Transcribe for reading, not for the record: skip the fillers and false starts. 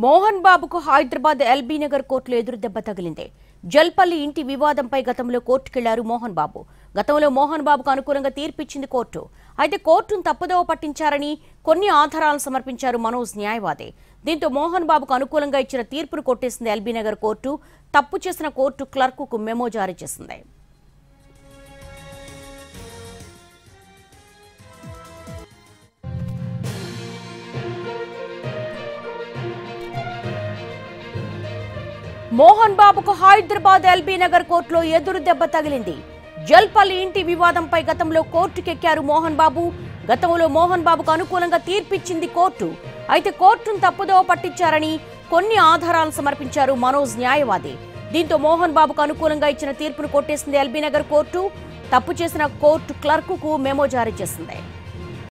మోహన్ బాబుకు హైదరాబాద్ ఎల్బీ నగర్ కోర్టులో ఎదురు దెబ్బ తగిలింది. జల్పల్లి ఇంటి వివాదంపై గతంలో కోర్టుకెళ్లారు మోహన్ బాబు. గతంలో మోహన్ బాబుకు అనుకూలంగా తీర్పిచ్చింది కోర్టు. అయితే కోర్టును తప్పుదోవ పట్టించారని కొన్ని ఆధారాలను సమర్పించారు మనోజ్ న్యాయవాది. దీంతో మోహన్ బాబుకు అనుకూలంగా ఇచ్చిన తీర్పును కొట్టేసింది ఎల్బీ నగర్ కోర్టు. తప్పు చేసిన కోర్టు క్లర్కుకు మెమో జారీ చేసింది. మోహన్ బాబుకు హైదరాబాద్ ఎల్బీ నగర్ కోర్టులో ఎదురు దెబ్బ తగిలింది. జల్పల్లి ఇంటి వివాదంపై గతంలో కోర్టుకెక్కారు మోహన్ బాబు. గతంలో మోహన్ బాబుకు అనుకూలంగా తీర్పిచ్చింది కోర్టు. అయితే కోర్టును తప్పుదోవ పట్టించారని కొన్ని ఆధారాలను సమర్పించారు మనోజ్ న్యాయవాది. దీంతో మోహన్ బాబుకు అనుకూలంగా ఇచ్చిన తీర్పును కొట్టేసింది ఎల్బీ నగర్ కోర్టు. తప్పు చేసిన కోర్టు క్లర్కుకు మెమో జారీ చేసింది.